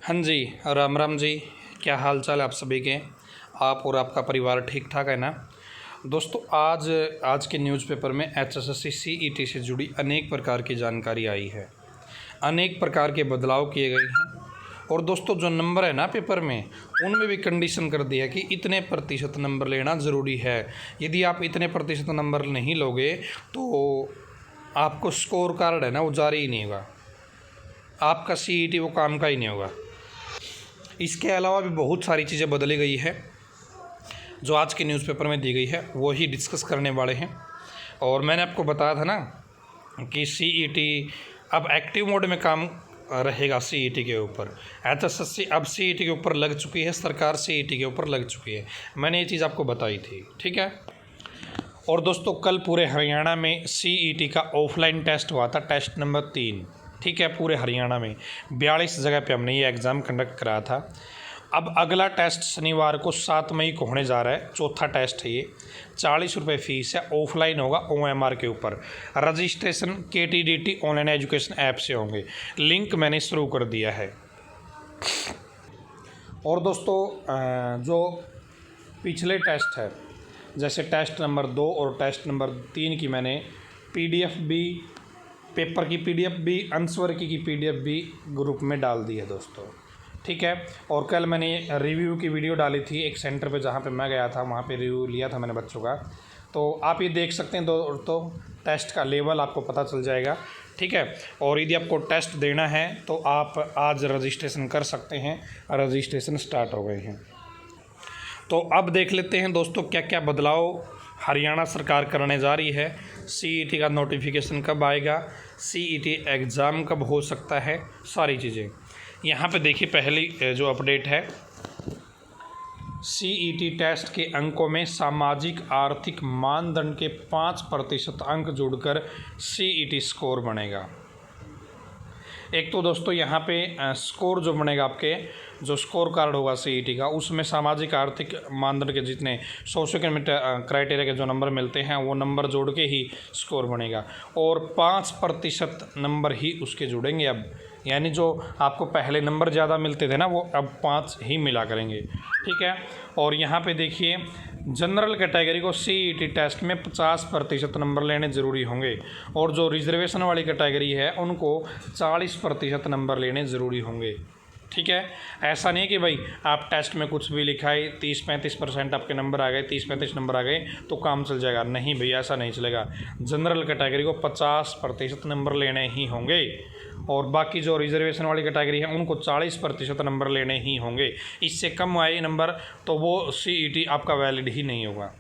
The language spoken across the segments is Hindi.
हाँ जी, राम राम जी। क्या हाल चाल है आप सभी के? आप और आपका परिवार ठीक ठाक है ना? दोस्तों, आज के न्यूज़पेपर में एचएसएससी सीईटी से जुड़ी अनेक प्रकार की जानकारी आई है। अनेक प्रकार के बदलाव किए गए हैं। और दोस्तों, जो नंबर है ना पेपर में, उनमें भी कंडीशन कर दी है कि इतने प्रतिशत नंबर लेना ज़रूरी है। यदि आप इतने प्रतिशत नंबर नहीं लोगे तो आपको स्कोर कार्ड है ना, वो जारी ही नहीं होगा। आपका सीईटी वो काम का ही नहीं होगा। इसके अलावा भी बहुत सारी चीज़ें बदली गई है जो आज के न्यूज़पेपर में दी गई है, वो ही डिस्कस करने वाले हैं। और मैंने आपको बताया था ना कि सीईटी अब एक्टिव मोड में काम रहेगा। सीईटी के ऊपर एचएसएससी अब सीईटी के ऊपर लग चुकी है, सरकार सीईटी के ऊपर लग चुकी है। मैंने ये चीज़ आपको बताई थी, ठीक है। और दोस्तों, कल पूरे हरियाणा में सीईटी का ऑफलाइन टेस्ट हुआ था, टेस्ट नंबर 3, ठीक है। पूरे हरियाणा में 42 जगह पे हमने ये एग्ज़ाम कंडक्ट कराया था। अब अगला टेस्ट शनिवार को 7 मई को होने जा रहा है। चौथा टेस्ट है ये। 40 रुपये फ़ीस है। ऑफलाइन होगा OMR के ऊपर। Registration KTDT online education app से होंगे। लिंक मैंने शुरू कर दिया है। और दोस्तों, जो पिछले टेस्ट है, जैसे टेस्ट नंबर 2 और टेस्ट नंबर 3 की मैंने PDF भी, पेपर की PDF भी, आंसर की PDF भी ग्रुप में डाल दी है दोस्तों, ठीक है। और कल मैंने रिव्यू की वीडियो डाली थी एक सेंटर पे, जहाँ पे मैं गया था, वहाँ पे रिव्यू लिया था मैंने बच्चों का। तो आप ये देख सकते हैं दोस्तों, टेस्ट का लेवल आपको पता चल जाएगा, ठीक है। और यदि आपको टेस्ट देना है तो आप आज रजिस्ट्रेशन कर सकते हैं। रजिस्ट्रेशन स्टार्ट हो गए हैं। तो अब देख लेते हैं दोस्तों, क्या क्या बदलाव हरियाणा सरकार करने जा रही है। सीईटी का नोटिफिकेशन कब आएगा, सीईटी एग्ज़ाम कब हो सकता है, सारी चीज़ें यहाँ पे देखिए। पहली जो अपडेट है, सीईटी टेस्ट के अंकों में सामाजिक आर्थिक मानदंड के 5% अंक जुड़कर सीईटी स्कोर बनेगा। एक तो दोस्तों यहाँ पे स्कोर जो बनेगा, आपके जो स्कोर कार्ड होगा सीईटी का, उसमें सामाजिक आर्थिक मानदंड के जितने सोशो इकोनॉमिक क्राइटेरिया के जो नंबर मिलते हैं, वो नंबर जोड़ के ही स्कोर बनेगा। और 5% नंबर ही उसके जुड़ेंगे अब। यानी जो आपको पहले नंबर ज़्यादा मिलते थे ना, वो अब 5 ही मिला करेंगे, ठीक है। और यहाँ पे देखिए, जनरल कैटेगरी को सीईटी टेस्ट में 50% नंबर लेने ज़रूरी होंगे। और जो रिजर्वेशन वाली कैटेगरी है, उनको 40% नंबर लेने ज़रूरी होंगे, ठीक है। ऐसा नहीं कि भाई आप टेस्ट में कुछ भी लिखाए, 30-35% आपके नंबर आ गए, 30-35 नंबर आ गए तो काम चल जाएगा। नहीं भैया, ऐसा नहीं चलेगा। जनरल कैटेगरी को 50% नंबर लेने ही होंगे। और बाकी जो रिजर्वेशन वाली कैटेगरी है, उनको 40% नंबर लेने ही होंगे। इससे कम आए नंबर तो वो सीईटी आपका वैलिड ही नहीं होगा,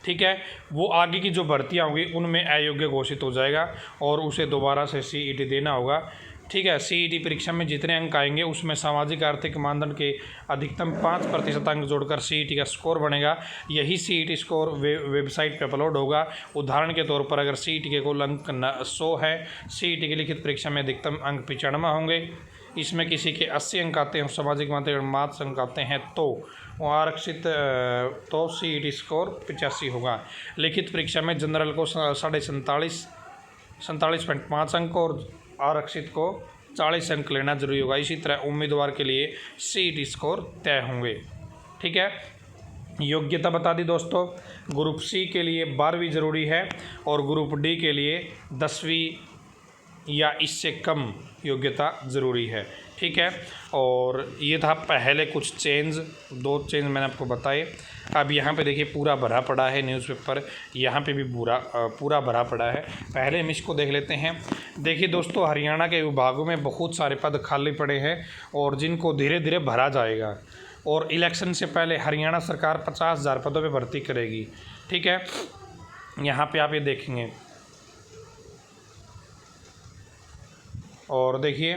ठीक है। वो आगे की जो भर्तियाँ होंगी उनमें अयोग्य घोषित हो जाएगा और उसे दोबारा से सीईटी देना होगा, ठीक है। सीईटी परीक्षा में जितने अंक आएंगे, उसमें सामाजिक आर्थिक मानदंड के अधिकतम 5% अंक जोड़कर सीईटी का स्कोर बनेगा। यही सीईटी स्कोर वेबसाइट पर अपलोड होगा। उदाहरण के तौर पर, अगर सीईटी के कुल अंक 100 है, सीईटी की लिखित परीक्षा में अधिकतम अंक 95 होंगे। इसमें किसी के 80 अंक आते हैं, सामाजिक मार्क्स अंक आते हैं तो वो आरक्षित, तो सीईटी स्कोर 85 होगा। लिखित परीक्षा में जनरल को 47.5 अंक और आरक्षित को 40 अंक लेना जरूरी होगा। इसी तरह उम्मीदवार के लिए सीईटी स्कोर तय होंगे, ठीक है। योग्यता बता दी दोस्तों, ग्रुप C के लिए 12वीं ज़रूरी है और ग्रुप D के लिए 10वीं या इससे कम योग्यता ज़रूरी है, ठीक है। और ये था पहले कुछ चेंज, 2 चेंज मैंने आपको बताए। अब यहाँ पे देखिए, पूरा भरा पड़ा है न्यूज़पेपर, यहाँ पे भी पूरा भरा पड़ा है। पहले हम इसको देख लेते हैं। देखिए दोस्तों, हरियाणा के विभागों में बहुत सारे पद खाली पड़े हैं और जिनको धीरे धीरे भरा जाएगा। और इलेक्शन से पहले हरियाणा सरकार 50,000 पदों पर भर्ती करेगी, ठीक है। यहाँ पर आप ये देखेंगे। और देखिए,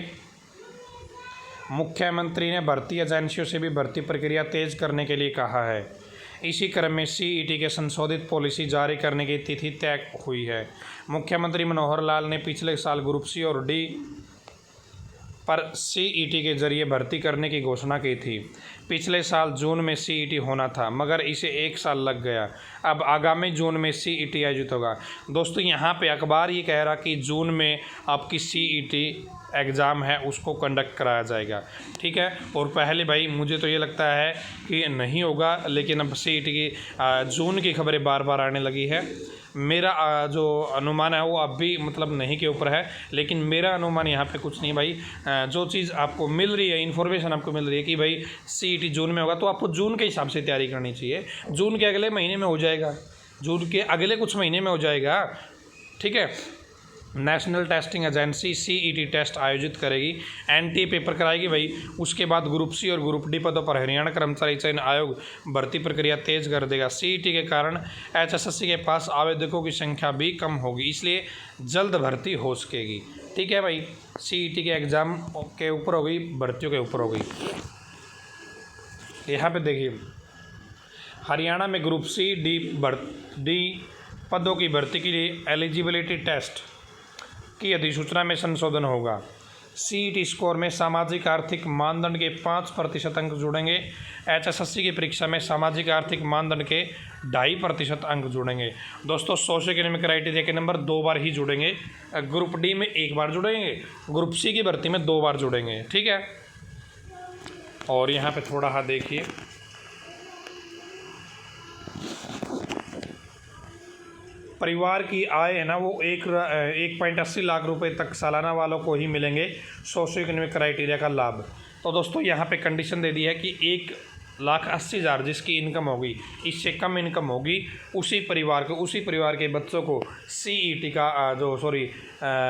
मुख्यमंत्री ने भर्ती एजेंसियों से भी भर्ती प्रक्रिया तेज करने के लिए कहा है। इसी क्रम में सीईटी के संशोधित पॉलिसी जारी करने की तिथि तय हुई है। मुख्यमंत्री मनोहर लाल ने पिछले साल ग्रुप C और D पर सीईटी के जरिए भर्ती करने की घोषणा की थी। पिछले साल जून में सीईटी होना था, मगर इसे 1 साल लग गया। अब आगामी जून में सीईटी आयोजित होगा। दोस्तों, यहाँ पे अखबार ये कह रहा कि जून में आपकी सीईटी एग्ज़ाम है उसको कंडक्ट कराया जाएगा। ठीक है, और पहले भाई मुझे तो ये लगता है कि नहीं होगा, लेकिन अब सीईटी की जून की खबरें बार बार आने लगी है। मेरा जो अनुमान है वो अब भी मतलब नहीं के ऊपर है, लेकिन मेरा अनुमान यहाँ पे कुछ नहीं भाई। जो चीज़ आपको मिल रही है, इन्फॉर्मेशन आपको मिल रही है कि भाई सीईटी जून में होगा, तो आपको जून के हिसाब से तैयारी करनी चाहिए। जून के अगले महीने में हो जाएगा, जून के अगले कुछ महीने में हो जाएगा। ठीक है, national testing agency CET test आयोजित करेगी, एनटीए पेपर कराएगी भाई। उसके बाद ग्रुप सी और ग्रुप डी पदों पर हरियाणा कर्मचारी चयन आयोग भर्ती प्रक्रिया तेज कर देगा। सीईटी के कारण एचएसएससी के पास आवेदकों की संख्या भी कम होगी, इसलिए जल्द भर्ती हो सकेगी। ठीक है भाई, सीईटी के एग्ज़ाम के ऊपर हो गई, भर्तियों के ऊपर हो गई। यहाँ पे देखिए, हरियाणा में ग्रुप सी डी पदों की भर्ती के लिए एलिजिबिलिटी टेस्ट की अधिसूचना में संशोधन होगा। सीईटी स्कोर में सामाजिक आर्थिक मानदंड के 5% अंक जुड़ेंगे। एचएसएससी की परीक्षा में सामाजिक आर्थिक मानदंड के 2.5% अंक जुड़ेंगे। दोस्तों, सोशो इकोनॉमिक क्राइटेरिया के नंबर 2 बार ही जुड़ेंगे। ग्रुप डी में 1 बार जुड़ेंगे, ग्रुप सी की भर्ती में 2 बार जुड़ेंगे। ठीक है, और यहाँ पे थोड़ा हाँ देखिए, परिवार की आय है ना वो 1.80 लाख रुपए तक सालाना वालों को ही मिलेंगे सोशो इकोनॉमिक क्राइटेरिया का लाभ। तो दोस्तों यहाँ पे कंडीशन दे दी है कि 1,80,000 जिसकी इनकम होगी, इससे कम इनकम होगी, उसी परिवार के बच्चों को सीईटी का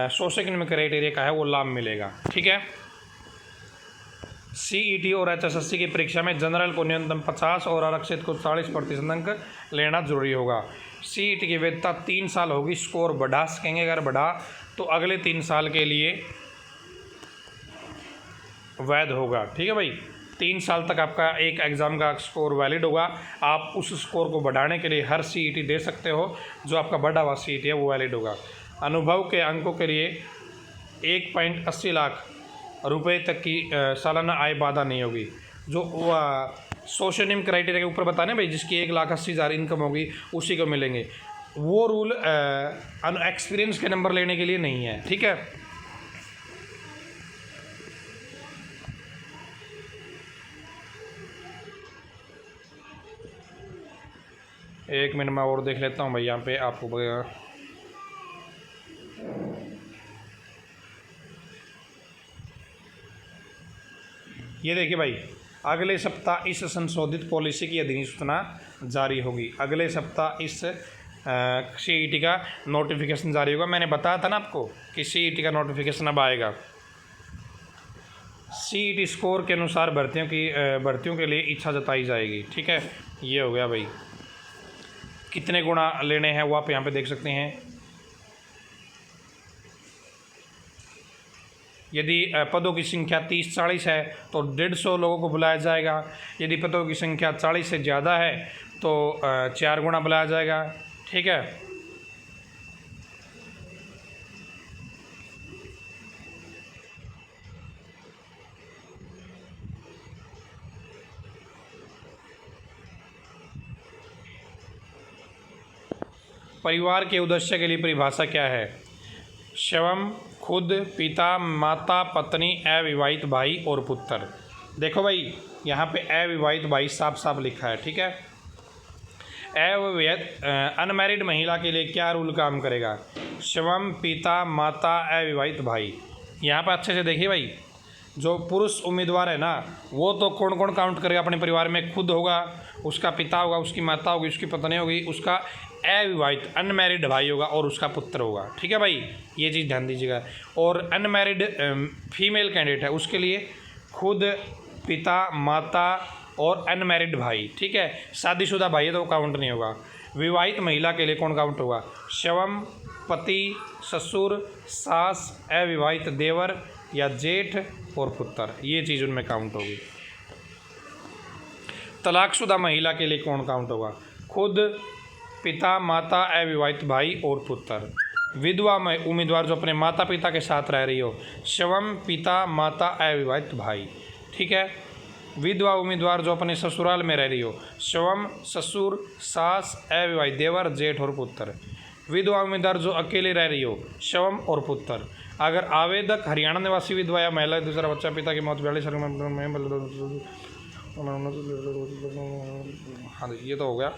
सोशो इकोनॉमिक क्राइटेरिया का है वो लाभ मिलेगा। ठीक है, सीईटी और एचएसएससी की परीक्षा में जनरल को न्यूनतम 50 और आरक्षित को 40% अंक लेना जरूरी होगा। सीईटी की वैधता 3 साल होगी। स्कोर बढ़ा सकेंगे, अगर बढ़ा तो अगले 3 साल के लिए वैध होगा। ठीक है भाई, 3 साल तक आपका एक एग्ज़ाम का स्कोर वैलिड होगा। आप उस स्कोर को बढ़ाने के लिए हर सीईटी दे सकते हो, जो आपका बढ़ा हुआ सीईटी है वो वैलिड होगा। अनुभव के अंकों के लिए 1.80 लाख रुपए तक की सालाना आय बाधा नहीं होगी। जो सोशो इकोनॉमिक क्राइटेरिया के ऊपर बताने भाई, जिसकी 1,80,000 इनकम होगी उसी को मिलेंगे। वो रूल एक्सपीरियंस के नंबर लेने के लिए नहीं है। ठीक है, एक मिनट में और देख लेता हूँ भाई, यहाँ पे आपको ये देखिए भाई, अगले सप्ताह इस संशोधित पॉलिसी की अधिसूचना जारी होगी। अगले सप्ताह इस सीईटी का नोटिफिकेशन जारी होगा। मैंने बताया था ना आपको कि सीईटी का नोटिफिकेशन अब आएगा। सीईटी स्कोर के अनुसार भर्तियों के लिए इच्छा जताई जाएगी। ठीक है, ये हो गया भाई। कितने गुणा लेने हैं वो आप यहाँ पे देख सकते हैं। यदि पदों की संख्या 30-40 है तो 150 लोगों को बुलाया जाएगा। यदि पदों की संख्या 40 से ज़्यादा है तो 4 गुना बुलाया जाएगा। ठीक है, परिवार के उद्देश्य के लिए परिभाषा क्या है? स्वयं, खुद, पिता, माता, पत्नी, अविवाहित भाई और पुत्र। देखो भाई, यहाँ पे अविवाहित भाई साफ साफ लिखा है। ठीक है, अविवाहित अनमैरिड महिला के लिए क्या रूल काम करेगा? स्वयं, पिता, माता, अविवाहित भाई। यहाँ पे अच्छे से देखिए भाई, जो पुरुष उम्मीदवार है ना, वो तो कौन कौन काउंट करेगा अपने परिवार में? खुद होगा, उसका पिता होगा, उसकी माता होगी, उसकी पत्नी होगी, उसका अविवाहित अनमैरिड भाई होगा और उसका पुत्र होगा। ठीक है भाई, ये चीज़ ध्यान दीजिएगा। और अनमैरिड फीमेल कैंडिडेट है, उसके लिए खुद, पिता, माता और अनमैरिड भाई। ठीक है, शादीशुदा भाई है तो वो काउंट नहीं होगा। विवाहित महिला के लिए कौन काउंट होगा? स्वयं, पति, ससुर, सास, अविवाहित देवर या जेठ और पुत्र, ये चीज़ उनमें काउंट होगी। तलाकशुदा महिला के लिए कौन काउंट होगा? खुद, पिता, माता, अविवाहित भाई और पुत्र। विधवा उम्मीदवार जो अपने माता पिता के साथ रह रही हो, स्वयं, पिता, माता, अविवाहित भाई। ठीक है, विधवा उम्मीदवार जो अपने ससुराल में रह रही हो, स्वयं, ससुर, सास, अविवाहित देवर, जेठ और पुत्र। विधवा उम्मीदवार जो अकेले रह रही हो, स्वयं और पुत्र। अगर आवेदक हरियाणा निवासी विधवा या महिला दूसरा बच्चा पिता की मौत 42 में हाँ ये तो हो गया।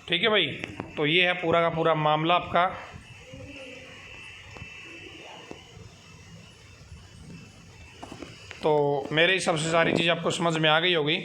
ठीक है भाई, तो ये है पूरा का पूरा मामला आपका। तो मेरे हिसाब से सारी चीज़ आपको समझ में आ गई होगी।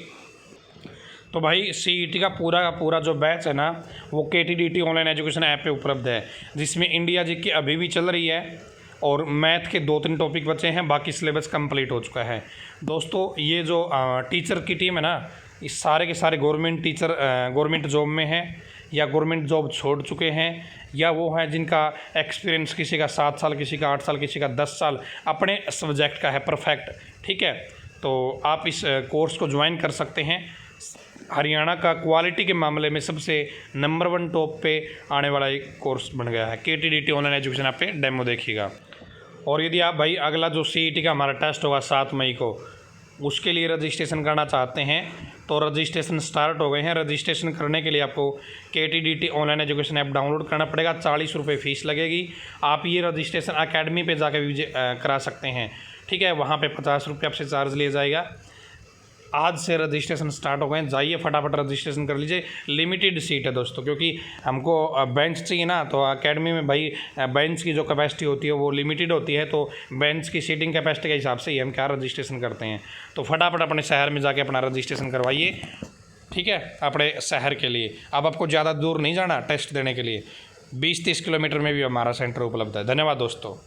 तो भाई सीईटी का पूरा जो बैच है ना, वो KTDT ऑनलाइन एजुकेशन ऐप पे उपलब्ध है, जिसमें इंडिया जीके अभी भी चल रही है और मैथ के 2-3 टॉपिक बचे हैं, बाकी सिलेबस कंप्लीट हो चुका है। दोस्तों ये जो टीचर की टीम है ना, इस सारे के सारे गवर्नमेंट टीचर गवर्नमेंट जॉब में हैं या गवर्नमेंट जॉब छोड़ चुके हैं, या वो हैं जिनका एक्सपीरियंस किसी का 7 साल, किसी का 8 साल, किसी का 10 साल अपने सब्जेक्ट का है परफेक्ट। ठीक है, तो आप इस कोर्स को ज्वाइन कर सकते हैं। हरियाणा का क्वालिटी के मामले में सबसे नंबर 1 टॉप पे आने वाला एक कोर्स बन गया है। KTDT ऑनलाइन एजुकेशन आप पे डेमो देखिएगा। और यदि आप भाई अगला जो CET का हमारा टेस्ट होगा 7 मई को, उसके लिए रजिस्ट्रेशन करना चाहते हैं तो रजिस्ट्रेशन स्टार्ट हो गए हैं। रजिस्ट्रेशन करने के लिए आपको KTDT online education app download करना पड़ेगा, 40 रुपये फ़ीस लगेगी। आप ये रजिस्ट्रेशन अकेडमी पे जाकर भी करा सकते हैं। ठीक है, वहाँ पे 50 रुपये आपसे चार्ज लिया जाएगा। आज से रजिस्ट्रेशन स्टार्ट हो गए हैं, जाइए फटाफट रजिस्ट्रेशन कर लीजिए। लिमिटेड सीट है दोस्तों, क्योंकि हमको बेंच चाहिए ना, तो एकेडमी में भाई बेंच की जो कैपेसिटी होती है वो लिमिटेड होती है, तो बेंच की सीटिंग कैपेसिटी के हिसाब से ही हम क्या रजिस्ट्रेशन करते हैं। तो फटाफट अपने शहर में जाके अपना रजिस्ट्रेशन करवाइए। ठीक है, अपने शहर के लिए अब आपको ज़्यादा दूर नहीं जाना टेस्ट देने के लिए, 20-30 किलोमीटर में भी हमारा सेंटर उपलब्ध है। धन्यवाद दोस्तों।